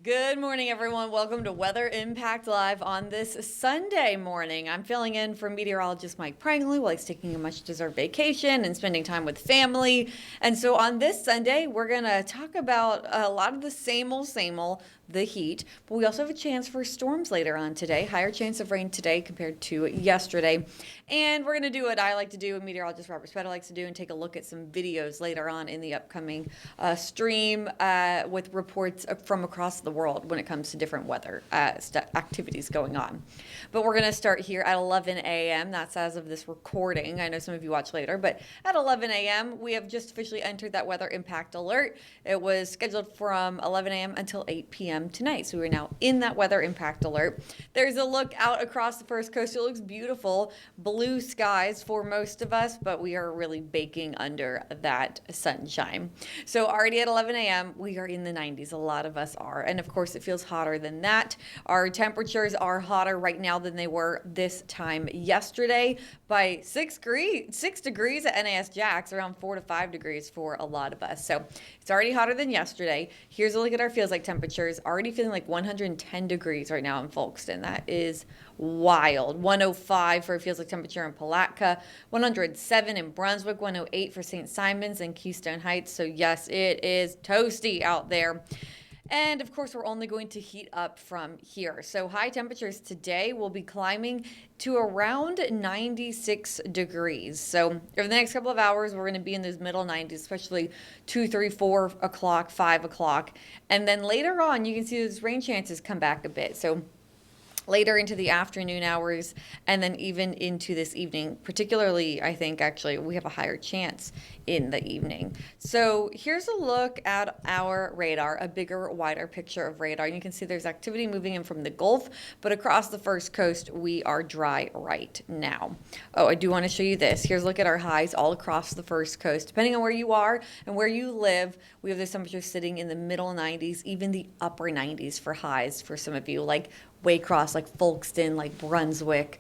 Good morning, everyone. Welcome to Weather Impact Live on this Sunday morning. I'm filling in for meteorologist Mike Prangley while he's taking a much-deserved vacation and spending time with family. And so on this Sunday, we're going to talk about a lot of the same old, the heat. But we also have a chance for storms later on today. Higher chance of rain today compared to yesterday. And we're going to do what I like to do, and meteorologist Robert Spetta likes to do, and take a look at some videos later on in the upcoming stream with reports from across the world when it comes to different weather activities going on. But we're going to start here at 11 a.m. That's as of this recording. I know some of you watch later, but at 11 a.m. we have just officially entered that weather impact alert. It was scheduled from 11 a.m. until 8 p.m. tonight. So we're now in that weather impact alert. There's a look out across the first coast. It looks beautiful. Blue skies for most of us, but we are really baking under that sunshine. So already at 11 a.m. we are in the 90s. A lot of us are. And of course, it feels hotter than that. Our temperatures are hotter right now than they were this time yesterday by 6 degrees at NAS Jax, around 4 to 5 degrees for a lot of us. So it's already hotter than yesterday. Here's a look at our feels like temperatures. Already feeling like 110 degrees right now in Folkston. That is wild. 105 for a feels like temperature in Palatka, 107 in Brunswick, 108 for St. Simons and Keystone Heights. So yes, it is toasty out there. And of course, we're only going to heat up from here. So high temperatures today will be climbing to around 96 degrees. So over the next couple of hours, we're going to be in those middle 90s, especially 2, 3, 4 o'clock, 5 o'clock. And then later on, you can see those rain chances come back a bit. So later into the afternoon hours and then even into this evening, particularly, I think actually we have a higher chance in the evening. So here's a look at our radar, a bigger, wider picture of radar. And you can see there's activity moving in from the Gulf, but across the first coast, we are dry right now. Oh, I do want to show you this. Here's a look at our highs all across the first coast. Depending on where you are and where you live, we have those temperatures sitting in the middle 90s, even the upper 90s for highs for some of you, like Waycross, like Folkston, like Brunswick.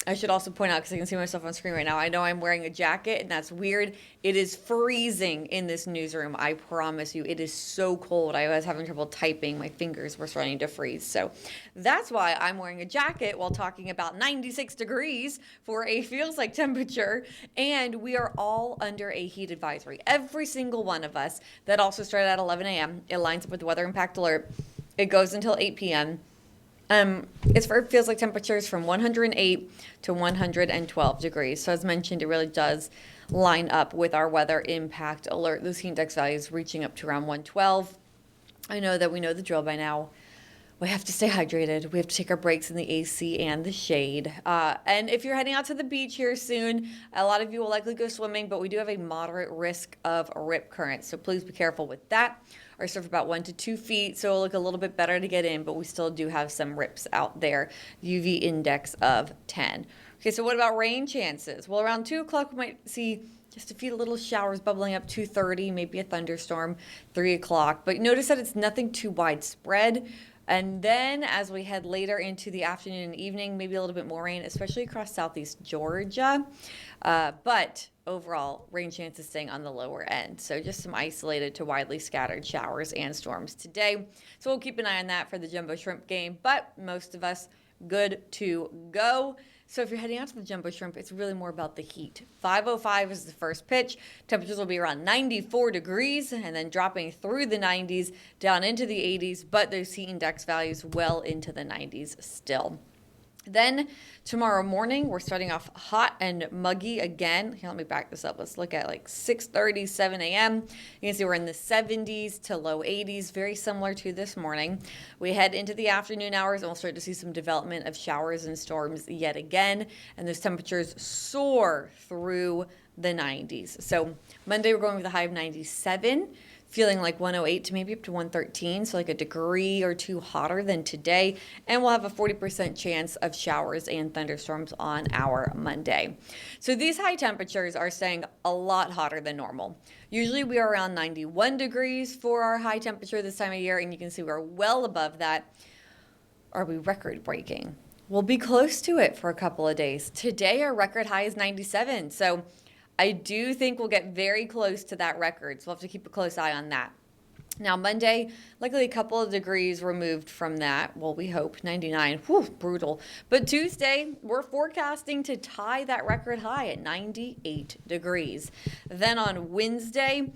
I should also point out, because I can see myself on screen right now, I know I'm wearing a jacket, and that's weird. It is freezing in this newsroom. I promise you, it is so cold. I was having trouble typing. My fingers were starting to freeze. So that's why I'm wearing a jacket while talking about 96 degrees for a feels like temperature. And we are all under a heat advisory. Every single one of us. That also started at 11 a.m. It lines up with the weather impact alert. It goes until 8 p.m. It feels like temperatures from 108 to 112 degrees. So as mentioned, it really does line up with our weather impact alert. Those heat index values reaching up to around 112. I know that we know the drill by now. We have to stay hydrated. We have to take our breaks in the AC and the shade. And if you're heading out to the beach here soon, a lot of you will likely go swimming, but we do have a moderate risk of rip currents. So please be careful with that. Our surf about 1 to 2 feet, so it'll look a little bit better to get in, but we still do have some rips out there. UV index of 10. Okay, so what about rain chances? Well, around 2 o'clock, we might see just a few little showers bubbling up, 2:30, maybe a thunderstorm, 3 o'clock. But notice that it's nothing too widespread. And then as we head later into the afternoon and evening, maybe a little bit more rain, especially across southeast Georgia. But overall, rain chances staying on the lower end. So just some isolated to widely scattered showers and storms today. So we'll keep an eye on that for the jumbo shrimp game. But most of us good to go. So if you're heading out to the jumbo shrimp, it's really more about the heat. 5:05 is the first pitch. Temperatures will be around 94 degrees and then dropping through the 90s down into the 80s, but those heat index values well into the 90s still. Then tomorrow morning, we're starting off hot and muggy again. Here, let me back this up. Let's look at like 6:30, 7 a.m. You can see we're in the 70s to low 80s, very similar to this morning. We head into the afternoon hours and we'll start to see some development of showers and storms yet again. And those temperatures soar through the 90s. So Monday, we're going with a high of 97. Feeling like 108 to maybe up to 113, so like a degree or two hotter than today. And we'll have a 40% chance of showers and thunderstorms on our Monday. So these high temperatures are staying a lot hotter than normal. Usually we are around 91 degrees for our high temperature this time of year, and you can see we're well above that. Are we record breaking? We'll be close to it for a couple of days. Today our record high is 97, so I do think we'll get very close to that record, so we'll have to keep a close eye on that. Now, Monday, likely a couple of degrees removed from that. Well, we hope 99. Whew, brutal. But Tuesday, we're forecasting to tie that record high at 98 degrees. Then on Wednesday,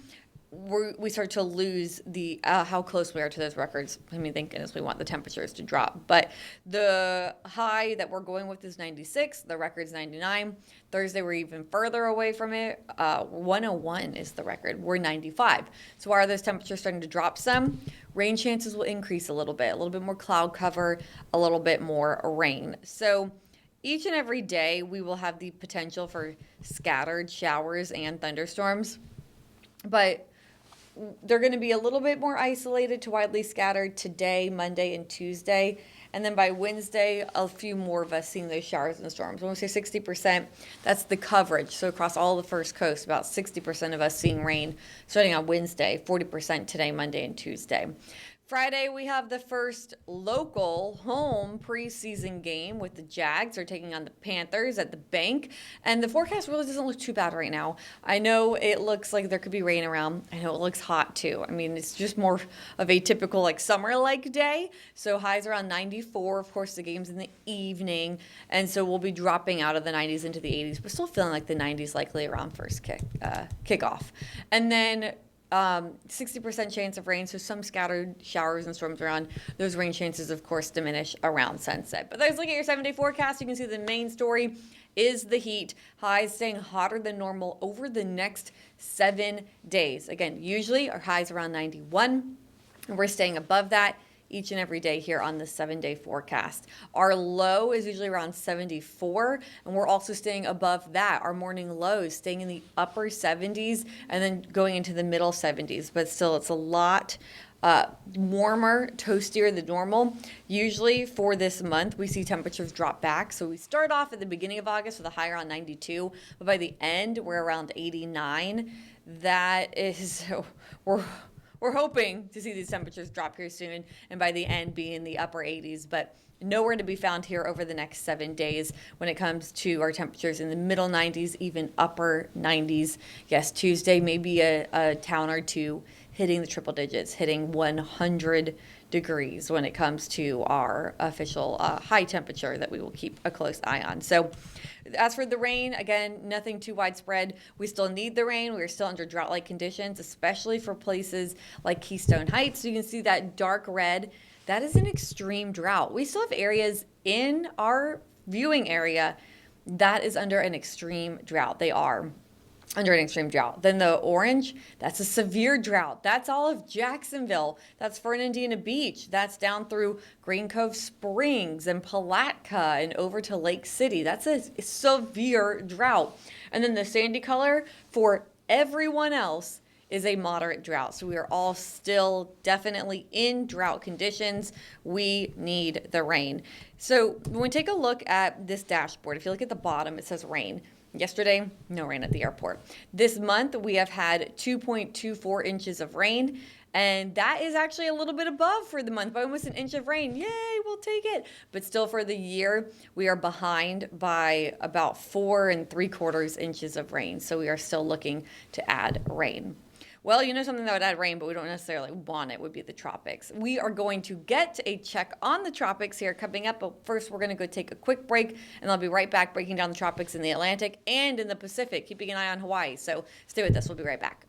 we start to lose the how close we are to those records. I mean, thank goodness we want the temperatures to drop. But the high that we're going with is 96. The record's 99. Thursday, we're even further away from it. 101 is the record. We're 95. So why are those temperatures starting to drop some? Rain chances will increase a little bit more cloud cover, a little bit more rain. So each and every day, we will have the potential for scattered showers and thunderstorms. But they're going to be a little bit more isolated to widely scattered today, Monday, and Tuesday. And then by Wednesday, a few more of us seeing those showers and storms. When we say 60%, that's the coverage. So across all the first coast, about 60% of us seeing rain starting on Wednesday, 40% today, Monday, and Tuesday. Friday, we have the first local home preseason game with the Jags. They're taking on the Panthers at the Bank. And the forecast really doesn't look too bad right now. I know it looks like there could be rain around. I know it looks hot too. I mean, it's just more of a typical like summer-like day. So highs around 94. Of course, the game's in the evening. And so we'll be dropping out of the 90s into the 80s, but still feeling like the 90s likely around first kickoff. And then 60% chance of rain, so some scattered showers and storms around. Those rain chances, of course, diminish around sunset. But let's look at your 7-day forecast. You can see the main story is the heat. Highs staying hotter than normal over the next 7 days. Again, usually our highs around 91, and we're staying above that each and every day here on the 7-day forecast. Our low is usually around 74, and we're also staying above that. Our morning lows staying in the upper 70s and then going into the middle 70s, but still it's a lot warmer, toastier than normal. Usually for this month, we see temperatures drop back. So we start off at the beginning of August with a high around 92, but by the end, we're around 89. That is, we're hoping to see these temperatures drop here soon, and by the end be in the upper 80s, but nowhere to be found here over the next 7 days when it comes to our temperatures in the middle 90s, even upper 90s. Yes, Tuesday maybe a town or two hitting the triple digits, hitting 100 degrees when it comes to our official high temperature that we will keep a close eye on. So as for the rain, again, nothing too widespread. We still need the rain. We are still under drought-like conditions, especially for places like Keystone Heights. So you can see that dark red. That is an extreme drought. We still have areas in our viewing area that is under an extreme drought. They are under an extreme drought. Then the orange, that's a severe drought. That's all of Jacksonville. That's Fernandina Beach. That's down through Green Cove Springs and Palatka and over to Lake City. That's a severe drought. And then the sandy color for everyone else is a moderate drought. So we are all still definitely in drought conditions. We need the rain. So when we take a look at this dashboard, if you look at the bottom, it says rain. Yesterday, no rain at the airport. This month, we have had 2.24 inches of rain, and that is actually a little bit above for the month by almost an inch of rain. Yay, we'll take it. But still for the year, we are behind by about 4.75 inches of rain. So we are still looking to add rain. Well, you know something that would add rain, but we don't necessarily want it, would be the tropics. We are going to get a check on the tropics here coming up, but first we're going to go take a quick break, and I'll be right back breaking down the tropics in the Atlantic and in the Pacific, keeping an eye on Hawaii. So stay with us. We'll be right back.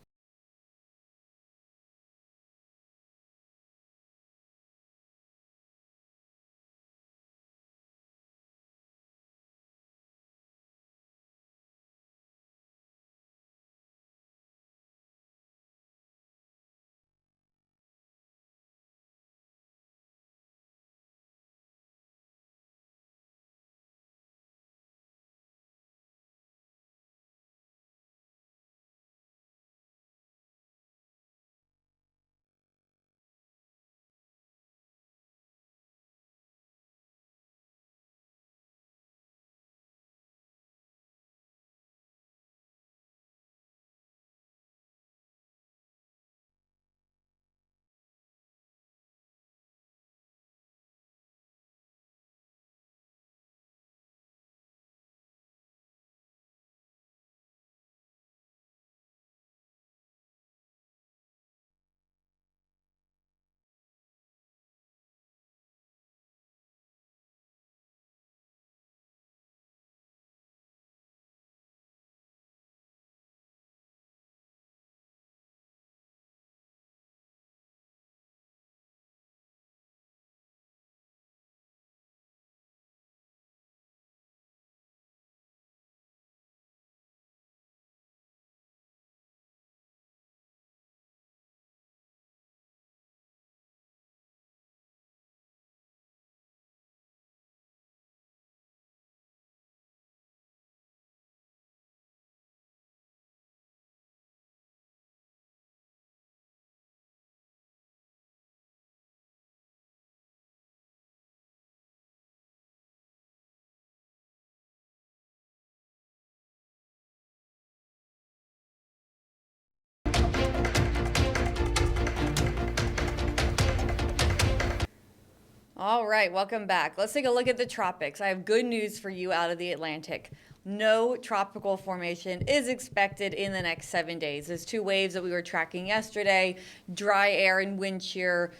All right, welcome back. Let's take a look at the tropics. I have good news for you out of the Atlantic. No tropical formation is expected in the next 7 days. Those two waves that we were tracking yesterday, dry air and wind shear,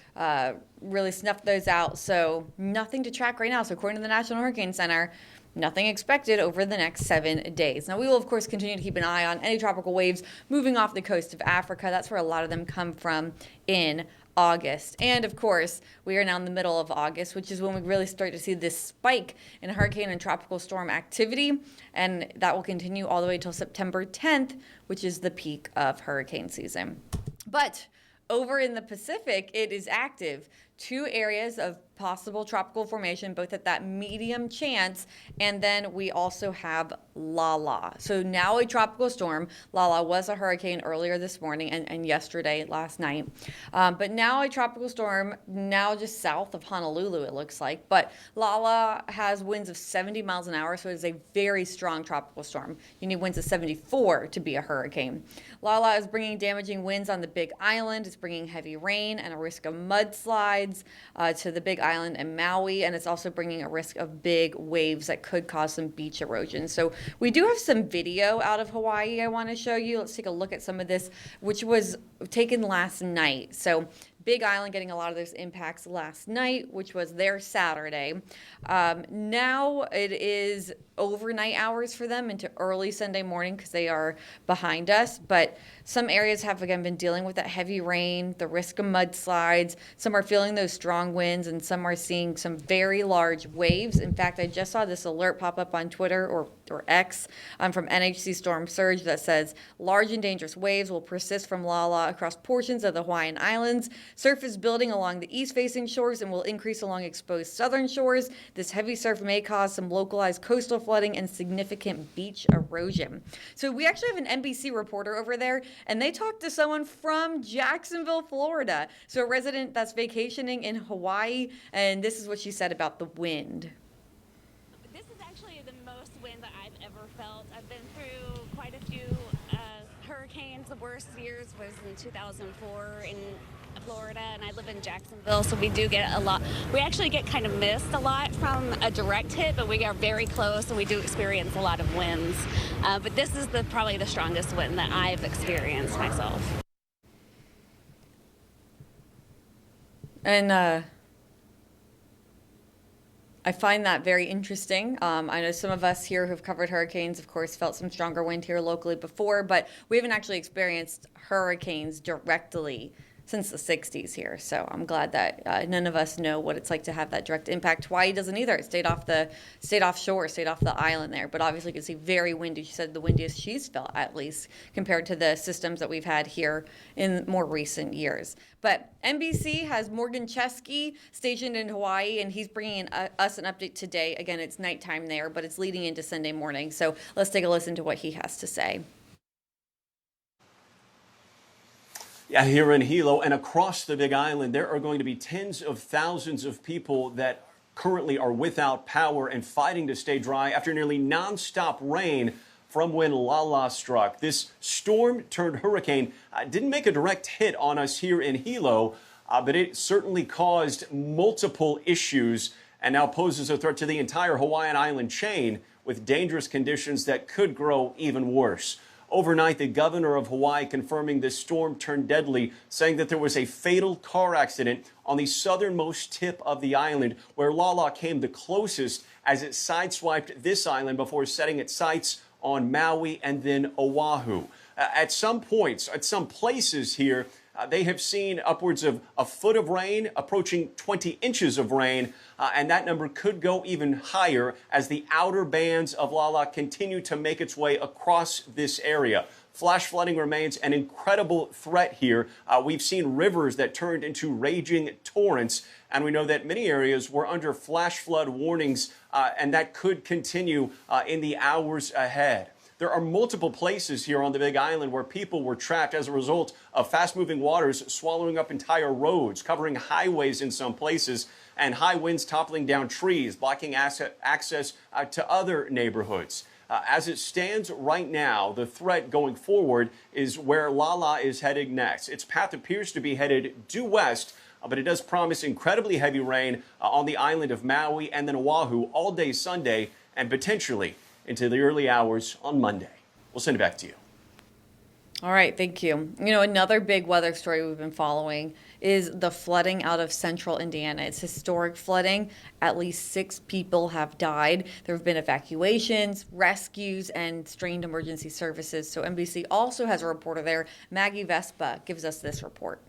really snuffed those out. So nothing to track right now. So according to the National Hurricane Center, nothing expected over the next 7 days. Now, we will, of course, continue to keep an eye on any tropical waves moving off the coast of Africa. That's where a lot of them come from in August. And of course, we are now in the middle of August, which is when we really start to see this spike in hurricane and tropical storm activity. And that will continue all the way till September 10th, which is the peak of hurricane season. But over in the Pacific, it is active. 2 areas of possible tropical formation, both at that medium chance, and then we also have Lala. So now a tropical storm. Lala was a hurricane earlier this morning and yesterday, last night. But now a tropical storm, now just south of Honolulu, it looks like. But Lala has winds of 70 miles an hour, so it is a very strong tropical storm. You need winds of 74 to be a hurricane. Lala is bringing damaging winds on the Big Island. It's bringing heavy rain and a risk of mudslides to the Big Island and Maui, and it's also bringing a risk of big waves that could cause some beach erosion. So we do have some video out of Hawaii I want to show you. Let's take a look at some of this, which was taken last night. So Big Island getting a lot of those impacts last night, which was their Saturday. Now it is overnight hours for them into early Sunday morning because they are behind us. But some areas have, again, been dealing with that heavy rain, the risk of mudslides. Some are feeling those strong winds, and some are seeing some very large waves. In fact, I just saw this alert pop up on Twitter or X from NHC Storm Surge that says large and dangerous waves will persist from Lala across portions of the Hawaiian Islands. Surf is building along the east-facing shores and will increase along exposed southern shores. This heavy surf may cause some localized coastal flooding and significant beach erosion. So we actually have an NBC reporter over there, and they talked to someone from Jacksonville, Florida. So a resident that's vacationing in Hawaii, and this is what she said about the wind. This is actually the most wind that I've ever felt. I've been through quite a few hurricanes. The worst years was in 2004 in Florida, and I live in Jacksonville, so we do get a lot. We actually get kind of missed a lot from a direct hit, but we are very close, and we do experience a lot of winds. But this is probably the strongest wind that I've experienced myself. And I find that very interesting. I know some of us here who've covered hurricanes, of course, felt some stronger wind here locally before, but we haven't actually experienced hurricanes directly since the 60s here. So I'm glad that none of us know what it's like to have that direct impact. Hawaii doesn't either. It stayed off the island there. But obviously you can see very windy. She said the windiest she's felt, at least, compared to the systems that we've had here in more recent years. But NBC has Morgan Chesky stationed in Hawaii, and he's bringing us an update today. Again, it's nighttime there, but it's leading into Sunday morning. So let's take a listen to what he has to say. Yeah, here in Hilo and across the Big Island, there are going to be tens of thousands of people that currently are without power and fighting to stay dry after nearly nonstop rain from when Lala struck. This storm turned hurricane didn't make a direct hit on us here in Hilo, but it certainly caused multiple issues and now poses a threat to the entire Hawaiian Island chain with dangerous conditions that could grow even worse. Overnight, the governor of Hawaii confirming this storm turned deadly, saying that there was a fatal car accident on the southernmost tip of the island, where Lala came the closest as it sideswiped this island before setting its sights on Maui and then Oahu. At some points, at some places here, they have seen upwards of a foot of rain, approaching 20 inches of rain, and that number could go even higher as the outer bands of Lala continue to make its way across this area. Flash flooding remains an incredible threat here. We've seen rivers that turned into raging torrents, and we know that many areas were under flash flood warnings, and that could continue in the hours ahead. There are multiple places here on the Big Island where people were trapped as a result of fast-moving waters swallowing up entire roads, covering highways in some places, and high winds toppling down trees, blocking access to other neighborhoods. As it stands right now, the threat going forward is where Lala is heading next. Its path appears to be headed due west, but it does promise incredibly heavy rain on the island of Maui and then Oahu all day Sunday and potentially into the early hours on Monday. We'll send it back to you. All right, thank you. You know, another big weather story we've been following is the flooding out of central Indiana. It's historic flooding. At least 6 people have died. There have been evacuations, rescues, and strained emergency services. So NBC also has a reporter there. Maggie Vespa gives us this report.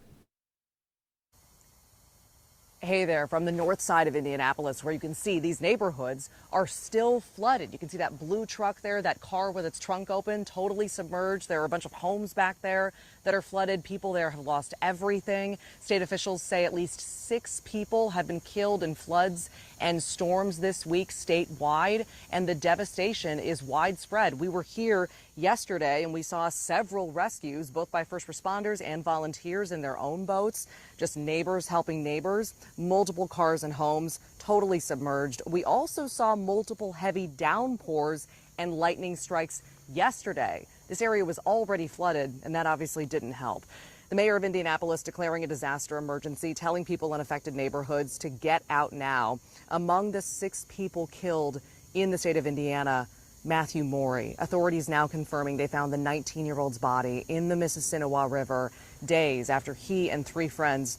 Hey there, from the north side of Indianapolis, where you can see these neighborhoods are still flooded. You can see that blue truck there, that car with its trunk open, totally submerged. There are a bunch of homes back there that are flooded. People there have lost everything. State officials say at least 6 people have been killed in floods and storms this week statewide, and the devastation is widespread. We were here yesterday and we saw several rescues, both by first responders and volunteers in their own boats, just neighbors helping neighbors, multiple cars and homes totally submerged. We also saw multiple heavy downpours and lightning strikes yesterday. This area was already flooded, and that obviously didn't help. The mayor of Indianapolis declaring a disaster emergency, telling people in affected neighborhoods to get out now. Among the 6 people killed in the state of Indiana, Matthew Morey. Authorities now confirming they found the 19-year-old's body in the Mississinawa River days after he and 3 friends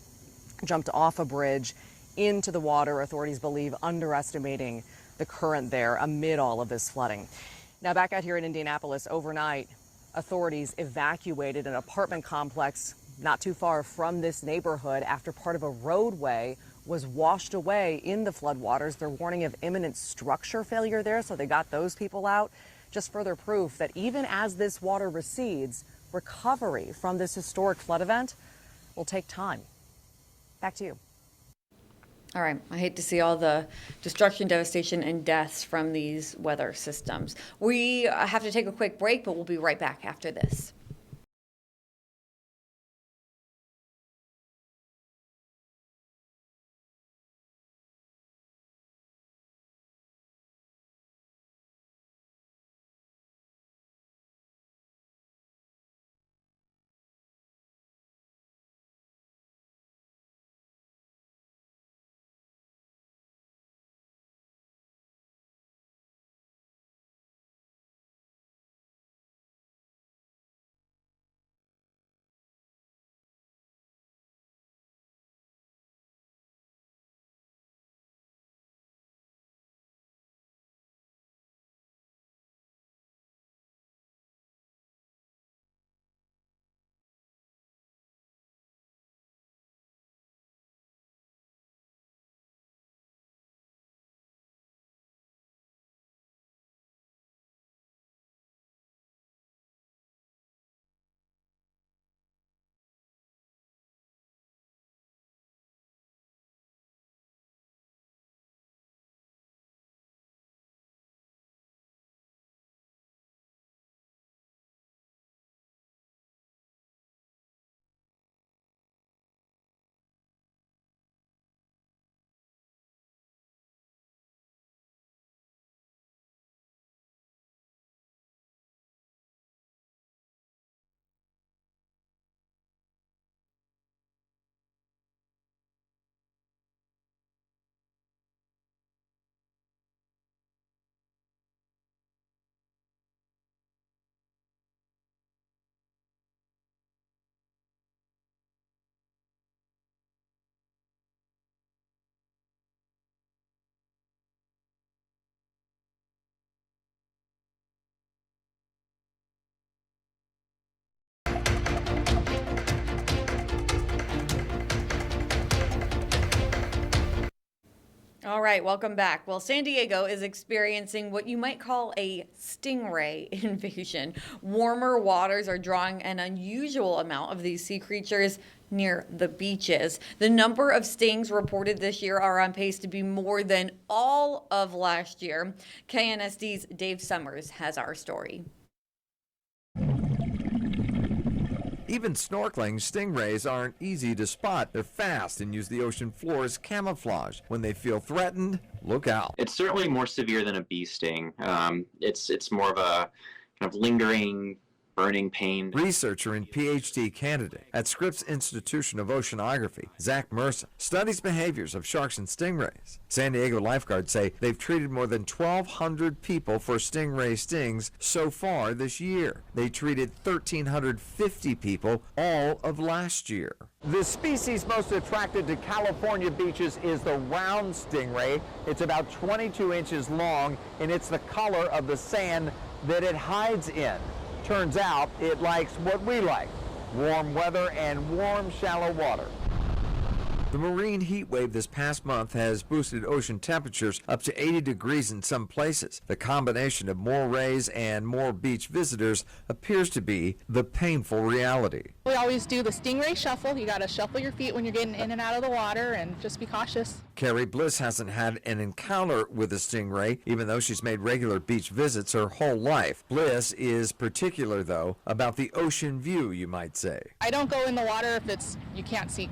jumped off a bridge into the water. Authorities believe underestimating the current there amid all of this flooding. Now back out here in Indianapolis overnight, authorities evacuated an apartment complex not too far from this neighborhood after part of a roadway was washed away in the floodwaters. They're warning of imminent structure failure there, so they got those people out. Just further proof that even as this water recedes, recovery from this historic flood event will take time. Back to you. All right, I hate to see all the destruction, devastation, and deaths from these weather systems. We have to take a quick break, but we'll be right back after this. All right, welcome back. Well, San Diego is experiencing what you might call a stingray invasion. Warmer waters are drawing an unusual amount of these sea creatures near the beaches. The number of stings reported this year are on pace to be more than all of last year. KNSD's Dave Summers has our story. Even snorkeling, stingrays aren't easy to spot. They're fast and use the ocean floor as camouflage. When they feel threatened, look out. It's certainly more severe than a bee sting. It's more of a kind of lingering, burning pain. Researcher and PhD candidate at Scripps Institution of Oceanography, Zach Merson, studies behaviors of sharks and stingrays. San Diego lifeguards say they've treated more than 1,200 people for stingray stings so far this year. They treated 1,350 people all of last year. The species most attracted to California beaches is the round stingray. It's about 22 inches long, and it's the color of the sand that it hides in. Turns out it likes what we like, warm weather and warm, shallow water. The marine heat wave this past month has boosted ocean temperatures up to 80 degrees in some places. The combination of more rays and more beach visitors appears to be the painful reality. We always do the stingray shuffle. You got to shuffle your feet when you're getting in and out of the water, and just be cautious. Carrie Bliss hasn't had an encounter with a stingray, even though she's made regular beach visits her whole life. Bliss is particular, though, about the ocean view, you might say. I don't go in the water if you can't see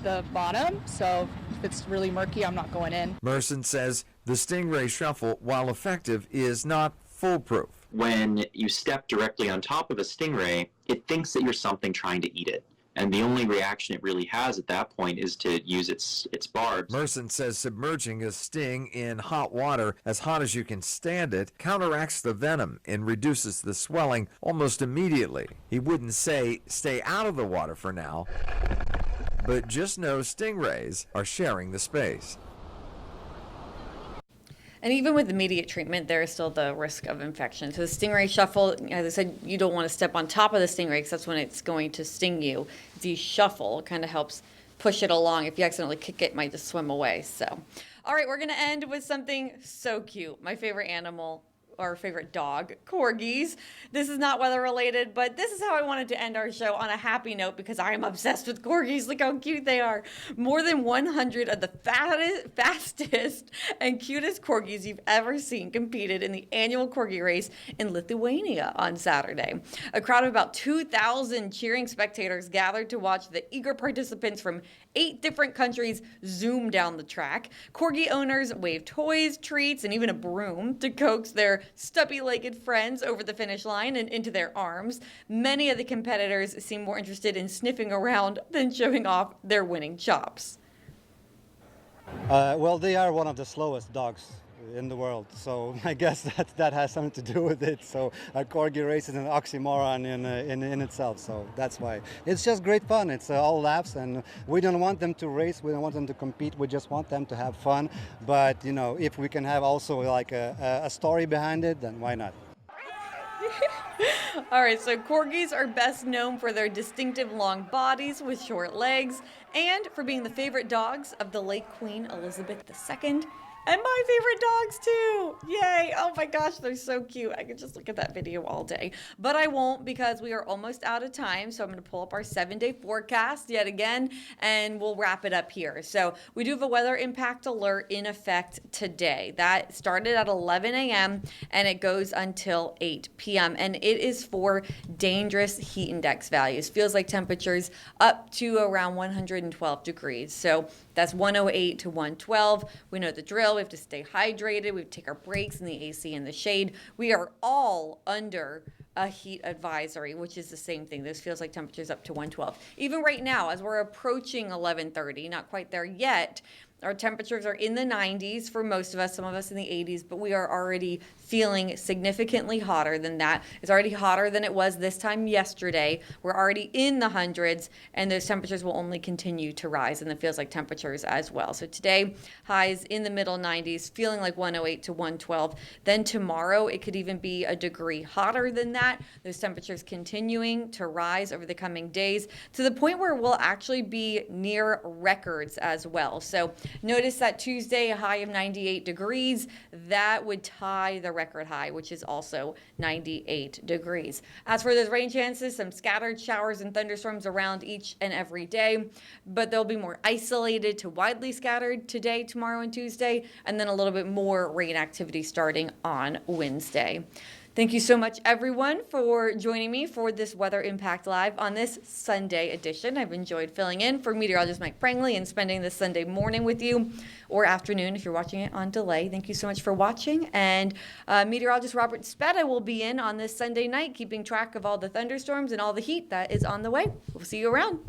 the bottom, so if it's really murky, I'm not going in. Merson says the stingray shuffle, while effective, is not foolproof. When you step directly on top of a stingray, it thinks that you're something trying to eat it. And the only reaction it really has at that point is to use its barbs. Merson says submerging a sting in hot water, as hot as you can stand it, counteracts the venom and reduces the swelling almost immediately. He wouldn't say stay out of the water for now, but just know stingrays are sharing the space. And even with immediate treatment, there is still the risk of infection. So the stingray shuffle, as I said, you don't want to step on top of the stingray because that's when it's going to sting you. If you shuffle, it kind of helps push it along. If you accidentally kick it, it might just swim away. So, all right, we're going to end with something so cute. My favorite animal, our favorite dog, Corgis. This is not weather related, but this is how I wanted to end our show, on a happy note, because I am obsessed with Corgis. Look how cute they are. More than 100 of the fastest and cutest Corgis you've ever seen competed in the annual Corgi race in Lithuania on Saturday. A crowd of about 2,000 cheering spectators gathered to watch the eager participants from 8 different countries zoom down the track. Corgi owners waved toys, treats, and even a broom to coax their stubby-legged friends over the finish line and into their arms. Many of the competitors seem more interested in sniffing around than showing off their winning chops. Well, they are one of the slowest dogs in the world, so I guess that has something to do with it. So a Corgi race is an oxymoron in itself, so that's why. It's just great fun. It's all laughs, and we don't want them to race, we don't want them to compete, we just want them to have fun. But, you know, if we can have also like a story behind it, then why not? All right, so Corgis are best known for their distinctive long bodies with short legs, and for being the favorite dogs of the late Queen Elizabeth II. And my favorite dogs too. Yay. Oh my gosh, they're so cute. I could just look at that video all day. But I won't, because we are almost out of time. So I'm going to pull up our 7-day forecast yet again, and we'll wrap it up here. So we do have a weather impact alert in effect today. That started at 11 a.m. and it goes until 8 p.m. And it is for dangerous heat index values. Feels like temperatures up to around 112 degrees. So that's 108 to 112. We know the drill. We have to stay hydrated. We have to take our breaks in the AC and the shade. We are all under a heat advisory, which is the same thing. This feels like temperatures up to 112. Even right now, as we're approaching 11:30, not quite there yet, our temperatures are in the 90s for most of us, some of us in the 80s, but we are already feeling significantly hotter than that. It's already hotter than it was this time yesterday. We're already in the hundreds, and those temperatures will only continue to rise, and it feels like temperatures as well. So today, highs in the middle 90s, feeling like 108 to 112. Then tomorrow, it could even be a degree hotter than that. Those temperatures continuing to rise over the coming days to the point where we'll actually be near records as well. So notice that Tuesday, a high of 98 degrees, that would tie the record high, which is also 98 degrees. As for those rain chances, some scattered showers and thunderstorms around each and every day, but they'll be more isolated to widely scattered today, tomorrow, and Tuesday, and then a little bit more rain activity starting on Wednesday. Thank you so much, everyone, for joining me for this Weather Impact Live on this Sunday edition. I've enjoyed filling in for meteorologist Mike Prangley and spending this Sunday morning with you, or afternoon if you're watching it on delay. Thank you so much for watching. And meteorologist Robert Speta will be in on this Sunday night, keeping track of all the thunderstorms and all the heat that is on the way. We'll see you around.